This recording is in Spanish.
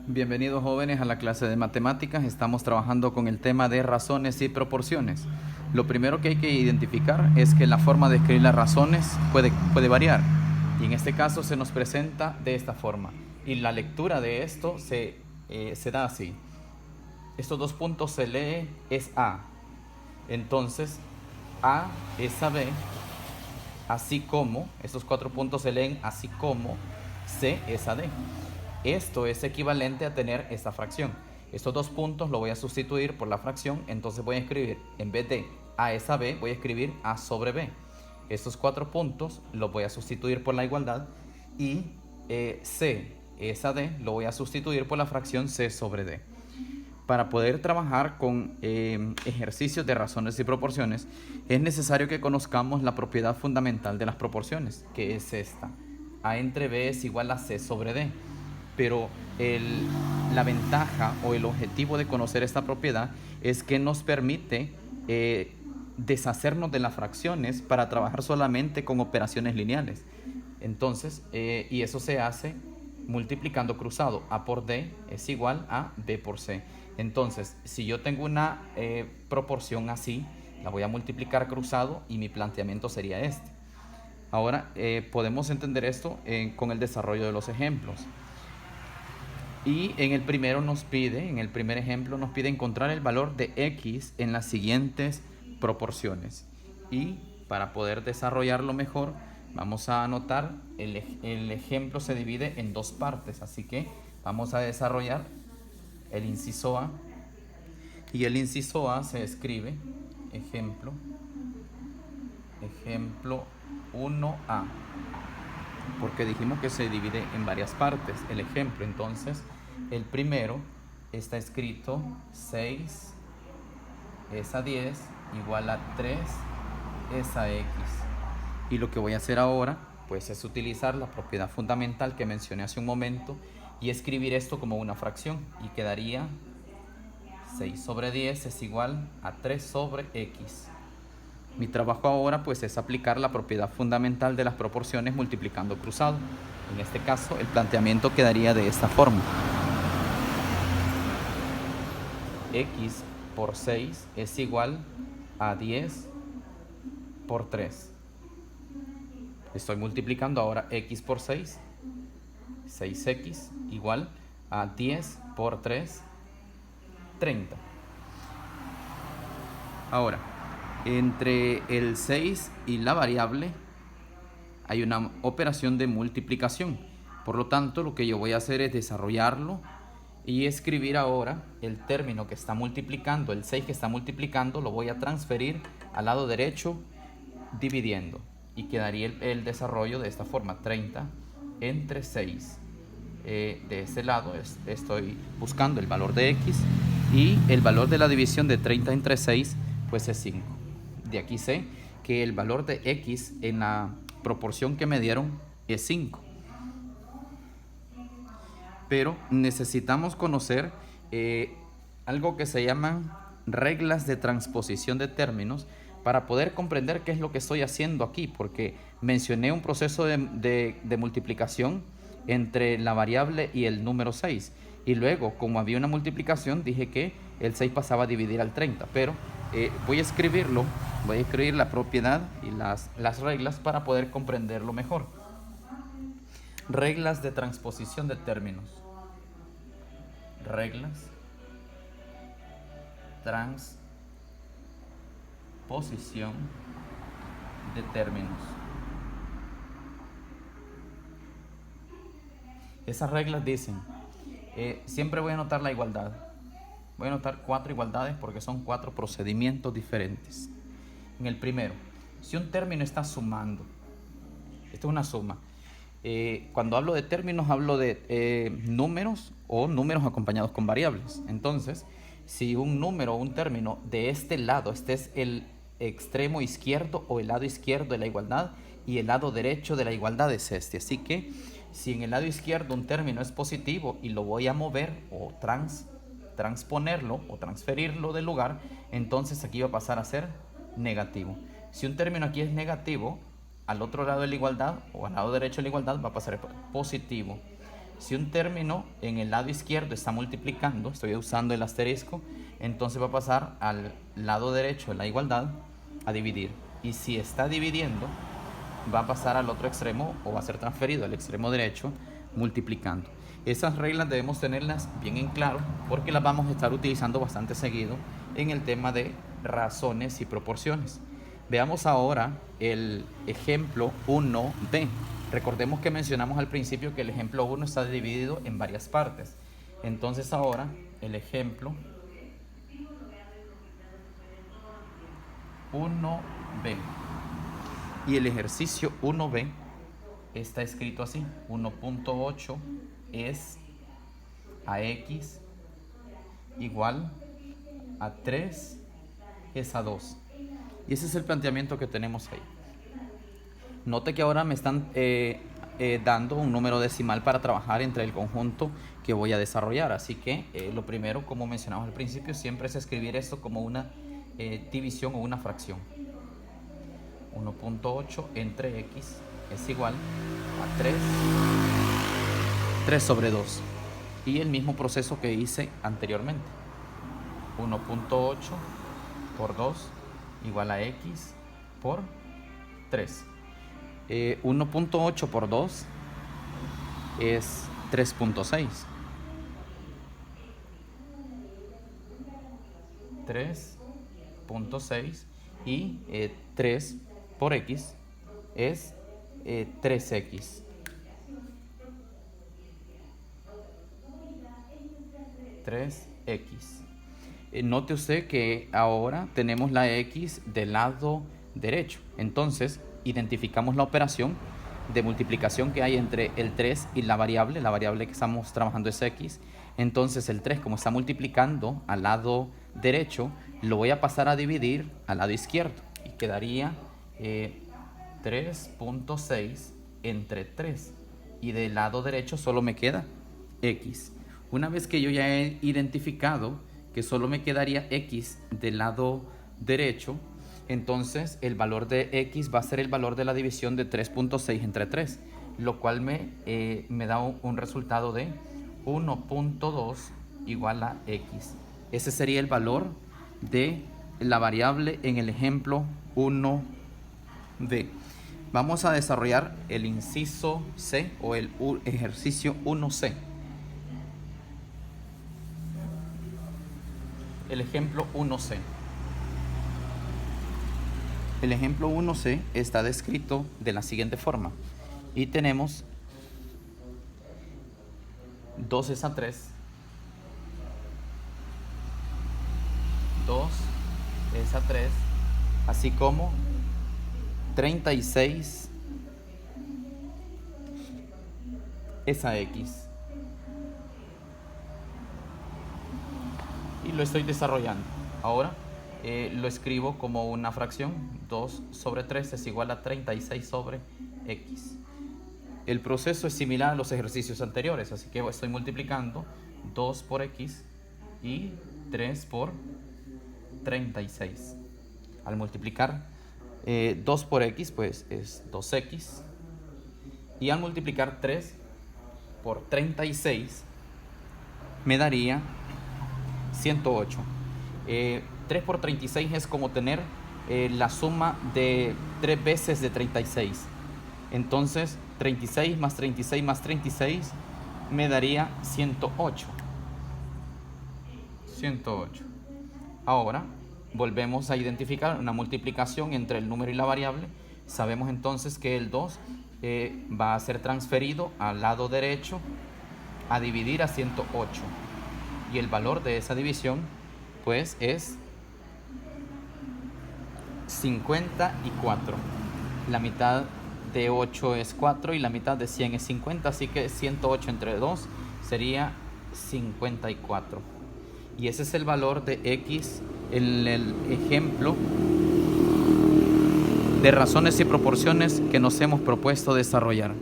Bienvenidos jóvenes a la clase de matemáticas. Estamos trabajando con el tema de razones y proporciones. Lo primero que hay que identificar es que la forma de escribir las razones puede variar. Y en este caso se nos presenta de esta forma. Y la lectura de esto se da así. Estos dos puntos se lee es A. Entonces A es a B, así como, estos 4 puntos se leen así como C es a D. Esto es equivalente a tener esta fracción. Estos 2 puntos lo voy a sustituir por la fracción, entonces voy a escribir, en vez de A es a B, voy a escribir A sobre B. Estos 4 puntos los voy a sustituir por la igualdad y C es a D lo voy a sustituir por la fracción C sobre D. Para poder trabajar con ejercicios de razones y proporciones, es necesario que conozcamos la propiedad fundamental de las proporciones, que es esta. A entre B es igual a C sobre D. Pero la ventaja o el objetivo de conocer esta propiedad es que nos permite deshacernos de las fracciones para trabajar solamente con operaciones lineales. Entonces, y eso se hace multiplicando cruzado. A por D es igual a B por C. Entonces, si yo tengo una proporción así, la voy a multiplicar cruzado y mi planteamiento sería este. Ahora, podemos entender esto con el desarrollo de los ejemplos. Y en el primer ejemplo nos pide encontrar el valor de x en las siguientes proporciones. Y para poder desarrollarlo mejor, vamos a anotar, el ejemplo se divide en 2 partes, así que vamos a desarrollar el inciso A. Y el inciso A se escribe ejemplo 1A, porque dijimos que se divide en varias partes el ejemplo. Entonces, el primero está escrito 6 es a 10 igual a 3 es a x. Y lo que voy a hacer ahora, pues, es utilizar la propiedad fundamental que mencioné hace un momento y escribir esto como una fracción. Y quedaría 6 sobre 10 es igual a 3 sobre x. Mi trabajo ahora pues es aplicar la propiedad fundamental de las proporciones multiplicando cruzado. En este caso el planteamiento quedaría de esta forma. X por 6 es igual a 10 por 3. Estoy multiplicando ahora x por 6. 6x igual a 10 por 3, 30. Ahora, entre el 6 y la variable hay una operación de multiplicación. Por lo tanto, lo que yo voy a hacer es desarrollarlo y escribir ahora el término que está multiplicando, el 6 que está multiplicando, lo voy a transferir al lado derecho dividiendo. Y quedaría el desarrollo de esta forma, 30 entre 6. De este lado estoy buscando el valor de x y el valor de la división de 30 entre 6 pues es 5. De aquí sé que el valor de x en la proporción que me dieron es 5. Pero necesitamos conocer algo que se llaman reglas de transposición de términos para poder comprender qué es lo que estoy haciendo aquí, porque mencioné un proceso de multiplicación entre la variable y el número 6. Y luego, como había una multiplicación, dije que el 6 pasaba a dividir al 30. Pero voy a escribir la propiedad y las reglas para poder comprenderlo mejor. Reglas de transposición de términos. Reglas transposición de términos. Esas reglas dicen, siempre voy a anotar la igualdad. Voy a anotar 4 igualdades porque son 4 procedimientos diferentes. En el primero, si un término está sumando, esto es una suma. Cuando hablo de términos, hablo de números o números acompañados con variables. Entonces, si un número o un término de este lado, este es el extremo izquierdo o el lado izquierdo de la igualdad y el lado derecho de la igualdad es este. Así que si en el lado izquierdo un término es positivo y lo voy a mover o transponerlo o transferirlo del lugar, entonces aquí va a pasar a ser negativo. Si un término aquí es negativo, al otro lado de la igualdad o al lado derecho de la igualdad va a pasar positivo. Si un término en el lado izquierdo está multiplicando, estoy usando el asterisco, entonces va a pasar al lado derecho de la igualdad a dividir. Y si está dividiendo, va a pasar al otro extremo o va a ser transferido al extremo derecho multiplicando. Esas reglas debemos tenerlas bien en claro porque las vamos a estar utilizando bastante seguido en el tema de razones y proporciones. Veamos ahora el ejemplo 1b. Recordemos que mencionamos al principio que el ejemplo 1 está dividido en varias partes. Entonces ahora el ejemplo 1b y el ejercicio 1b está escrito así: 1.8 es a x igual a 3 es a 2. Y ese es el planteamiento que tenemos ahí. Note que ahora me están dando un número decimal para trabajar entre el conjunto que voy a desarrollar. Así que lo primero, como mencionamos al principio, siempre es escribir esto como una división o una fracción. 1.8 entre x es igual a 3 sobre 2. Y el mismo proceso que hice anteriormente. 1.8 por 2 igual a x por 3. 1.8 por 2 es 3.6. 3.6 y 3 por x es 3x. 3x. Note usted que ahora tenemos la x del lado derecho. Entonces, identificamos la operación de multiplicación que hay entre el 3 y la variable que estamos trabajando es x. Entonces el 3, como está multiplicando al lado derecho, lo voy a pasar a dividir al lado izquierdo y quedaría 3.6 entre 3 y del lado derecho solo me queda x. Una vez que yo ya he identificado que solo me quedaría x del lado derecho, entonces el valor de x va a ser el valor de la división de 3.6 entre 3, lo cual me da un resultado de 1.2 igual a x. Ese sería el valor de la variable en el ejemplo 1b. Vamos a desarrollar el inciso C o el ejercicio 1c. El ejemplo 1c. El ejemplo 1c está descrito de la siguiente forma. Y tenemos 2 es a 3, 2 es a 3, así como 36 es a x. Y lo estoy desarrollando. Ahora lo escribo como una fracción. 2 sobre 3 es igual a 36 sobre x. El proceso es similar a los ejercicios anteriores, así que estoy multiplicando 2 por x y 3 por 36. Al multiplicar 2 por x, pues es 2x. Y al multiplicar 3 por 36, me daría 108. 3 por 36 es como tener la suma de 3 veces de 36. Entonces 36 más 36 más 36 me daría 108. 108. Ahora volvemos a identificar una multiplicación entre el número y la variable. Sabemos entonces que el 2 va a ser transferido al lado derecho a dividir a 108. Y el valor de esa división pues es 54. La mitad de 8 es 4 y la mitad de 100 es 50, así que 108 entre 2 sería 54. Y ese es el valor de x en el ejemplo de razones y proporciones que nos hemos propuesto desarrollar.